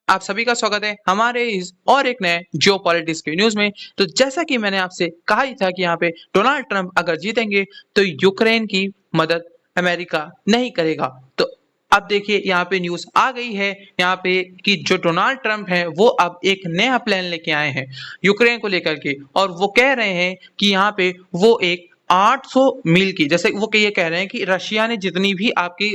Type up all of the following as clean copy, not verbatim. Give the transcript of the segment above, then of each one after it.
आप सभी का स्वागत है हमारे इस और एक नए जियो पॉलिटिक्स के न्यूज में। तो जैसा कि मैंने आपसे कहा ही था कि यहाँ पे डोनाल्ड ट्रंप अगर जीतेंगे तो यूक्रेन की मदद अमेरिका नहीं करेगा। तो अब देखिए यहाँ पे न्यूज आ गई है यहाँ पे कि जो डोनाल्ड ट्रंप है वो अब एक नया प्लान लेके आए हैं यूक्रेन को लेकर के, और वो कह रहे हैं कि यहाँ पे वो एक 800 मील की, जैसे वो ये कह रहे हैं कि रशिया ने जितनी भी आपकी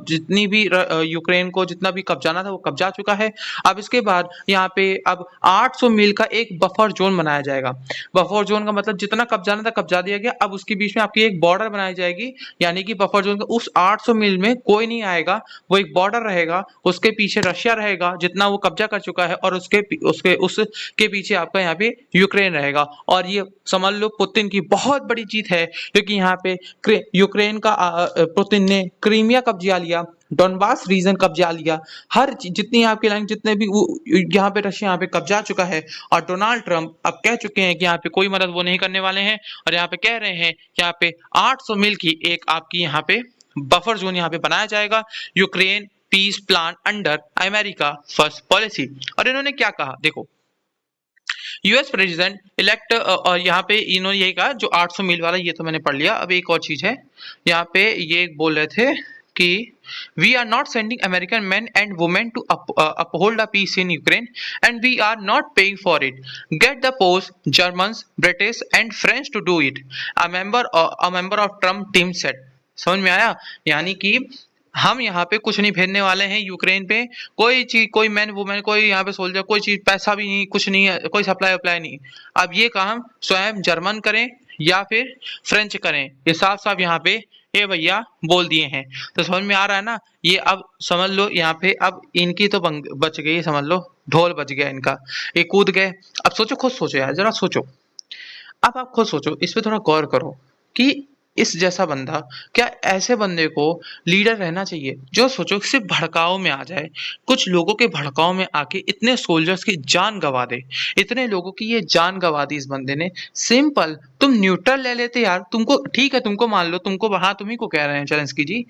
जितनी भी यूक्रेन को जितना भी कब्जाना था वो कब्जा चुका है। अब इसके बाद यहाँ पे अब 800 मील का एक बफर जोन बनाया जाएगा। बफर जोन का मतलब जितना कब्जाना था कब्जा दिया गया, अब उसके बीच में आपकी एक बॉर्डर बनाई जाएगी, यानी कि बफर जोन का उस 800 मील में कोई नहीं आएगा, वो एक बॉर्डर रहेगा, उसके पीछे रशिया रहेगा जितना वो कब्जा कर चुका है, और उसके पीछे आपका यहाँ पे यूक्रेन रहेगा। और ये समझ लो पुतिन की बहुत बड़ी जीत है, क्योंकि यहाँ पे यूक्रेन का पुतिन ने क्रीमिया कब्जा लिया, डोनबास रीजन कब्जा लिया, हर जितनी आपकी लाइन जितने भी यहाँ पे रशिया यहाँ पे कब्जा चुका है। और डोनाल्ड ट्रंप अब कह चुके हैं कि यहाँ पे कोई मदद वो नहीं करने वाले हैं, और यहाँ पे कह रहे हैं कि यहाँ पे 800 मील की एक आपकी यहाँ पे बफर जोन यहाँ पे बनाया जाएगा, Ukraine peace plan under America first policy. और इन्होंने क्या कहा देखो, यूएस प्रेसिडेंट इलेक्ट, और यहाँ पे इन्होंने यही कहा जो 800 मील वाला, ये तो मैंने पढ़ लिया। अब एक और चीज है यहाँ पे, ये बोल रहे थे कि we are not sending American man and women to uphold a peace in Ukraine and we are not paying for it, get the post Germans British and French to do it, a member of Trump team set. समझ में आया? यानी कि हम यहाँ पे कुछ नहीं भेजने वाले हैं यूक्रेन पे, कोई चीज, कोई मैन वुमेन, कोई यहाँ पे सोल्जर, कोई चीज, पैसा भी नहीं, कुछ नहीं है, कोई सप्लाई अप्लाई नहीं। अब ये काम स्वयं जर्मन करें या फिर फ्रेंच करें, ये साफ साफ यहाँ पे ये भैया बोल दिए हैं। तो समझ में आ रहा है ना? ये अब समझ लो यहाँ पे अब इनकी तो बच गई, समझ लो ढोल बच गया इनका, ये कूद गए। अब सोचो, खुद सोचो यार, जरा सोचो, अब आप खुद सोचो, इस पे थोड़ा गौर करो कि इस जैसा बंदा, क्या ऐसे बंदे को लीडर रहना चाहिए जो सोचो सिर्फ भड़काऊ में आ जाए, कुछ लोगों के भड़काऊ में आके इतने सोल्जर्स की जान गंवा दे, इतने लोगों की ये जान गंवा दी इस बंदे ने। सिंपल तुम न्यूट्रल ले लेते यार, तुमको ठीक है, तुमको मान लो, तुमको, हाँ तुम्ही को कह रहे हैं जेलेंस्की जी,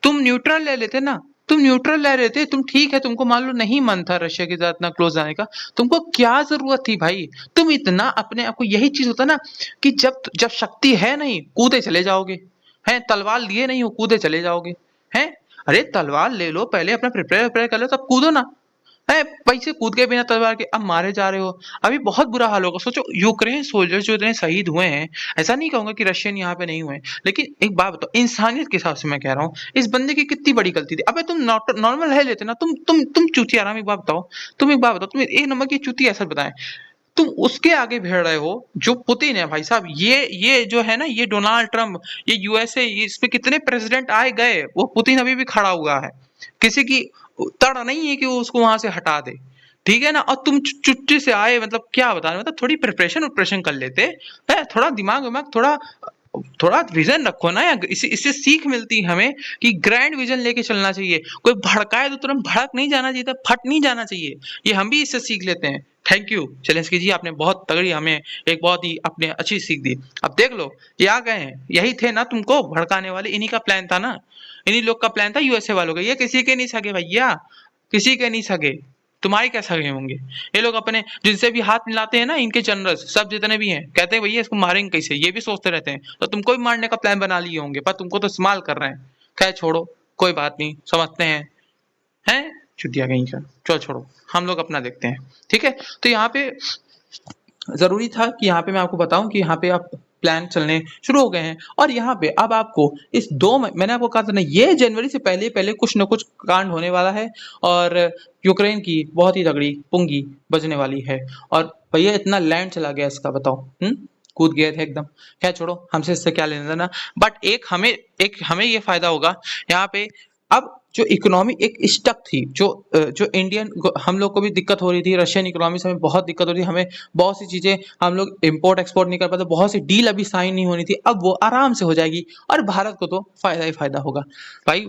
तुम न्यूट्रल ले लेते ना, तुम न्यूट्रल ले रहे थे, तुम ठीक है, तुमको मान लो नहीं मन था रशिया के साथ इतना क्लोज जाने का, तुमको क्या जरूरत थी भाई? तुम इतना अपने आप को, यही चीज होता ना कि जब जब शक्ति है नहीं, कूदे चले जाओगे, हैं तलवार लिए नहीं हो, कूदे चले जाओगे, हैं अरे तलवार ले लो पहले, अपना प्रिपेयर कर लो, तब कूदो ना। है पैसे कूद के बिना तलवार के अब मारे जा रहे हो, अभी बहुत बुरा हाल होगा। सोचो यूक्रेन सोल्जर्स जो इतने शहीद हुए हैं, ऐसा नहीं कहूंगा कि रशियन यहाँ पे नहीं हुए, लेकिन एक बात बताओ, इंसानियत के हिसाब से मैं कह रहा हूँ, इस बंदे की कितनी बड़ी गलती थी। अबे तुम नॉर्मल है लेते ना, तुम चूतिया आराम, एक बात बताओ, तुम एक बात बताओ, तुम एक नंबर की चूती ऐसा बताएं, तुम उसके आगे भिड़ रहे हो जो पुतिन है भाई साहब। ये जो है ना, ये डोनाल्ड ट्रम्प, ये यूएसए, इस पे कितने प्रेसिडेंट आए गए, वो पुतिन अभी भी खड़ा हुआ है, किसी की तड़ नहीं है कि वो उसको वहां से हटा दे, ठीक है ना? और तुम चुटकी से आए, मतलब क्या बता रहे, मतलब थोड़ी प्रिपरेशन कर लेते है, थोड़ा दिमाग विमाग, थोड़ा थोड़ा विजन रखो ना यार, इससे सीख मिलती है हमें कि ग्रैंड विजन लेके चलना चाहिए। कोई भड़काए तो तुरंत भड़क नहीं जाना चाहिए, फट नहीं जाना चाहिए, ये हम भी इससे सीख लेते हैं। थैंक यू जेलेंस्की जी, आपने बहुत तगड़ी हमें एक बहुत ही अपने अच्छी सीख दी। अब देख लो ये आ गए हैं, यही थे ना तुमको भड़काने वाले, इन्हीं का प्लान था ना, इन्हीं लोग का प्लान था यूएसए वालों का, ये किसी के नहीं सके भैया, किसी के नहीं सके, तुम्हारे क्या सगे होंगे? ये लोग अपने जिनसे भी हाथ मिलाते हैं ना, इनके जनरल्स सब जितने भी हैं, कहते हैं भैया इसको मारेंगे कैसे, ये भी सोचते रहते हैं, तो तुमको भी मारने का प्लान बना लिए होंगे, पर तुमको तो इस्तेमाल कर रहे हैं। खैर छोड़ो, कोई बात नहीं, समझते हैं, हैं छुट्टियां कहीं का, चलो छोड़ो, हम लोग अपना देखते हैं, ठीक है? तो यहाँ पे जरूरी था कि यहाँ पे मैं आपको बताऊं कि यहाँ पे आप प्लान चलने शुरू हो गए हैं, और यहाँ पे अब आपको इस मैंने आपको कहा था ना, ये जनवरी से पहले पहले कुछ ना कुछ कांड होने वाला है, और यूक्रेन की बहुत ही तगड़ी पुंगी बजने वाली है। और भैया इतना लैंड चला गया इसका, बताओ, कूद गए थे एकदम। खैर छोड़ो, हमसे इससे क्या लेना देना, बट एक हमें ये फायदा होगा यहाँ पे। अब जो इकोनॉमी एक स्टक थी, जो इंडियन, हम लोग को भी दिक्कत हो रही थी, रशियन इकोनॉमी से हमें बहुत दिक्कत हो रही थी, हमें बहुत सी चीजें हम लोग इंपोर्ट एक्सपोर्ट नहीं कर पाते, बहुत सी डील अभी साइन नहीं होनी थी, अब वो आराम से हो जाएगी, और भारत को तो फायदा ही फायदा होगा भाई।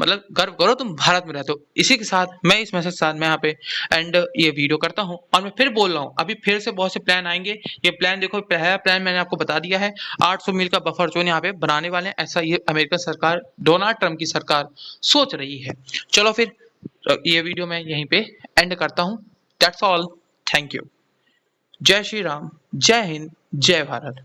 मतलब गर्व करो तुम भारत में रहते हो। इसी के साथ मैं इस मैसेज के साथ मैं यहाँ पे एंड ये वीडियो करता हूँ, और मैं फिर बोल रहा हूँ, अभी फिर से बहुत से प्लान आएंगे। ये प्लान देखो, पहला प्लान मैंने आपको बता दिया है, 800 मील का बफर जोन यहाँ पे बनाने वाले हैं, ऐसा ये अमेरिकन सरकार, डोनाल्ड ट्रंप की सरकार सोच रही है। चलो फिर तो ये वीडियो मैं यहीं पे एंड करता हूँ। That's all. Thank you. जय श्री राम, जय हिंद, जय भारत।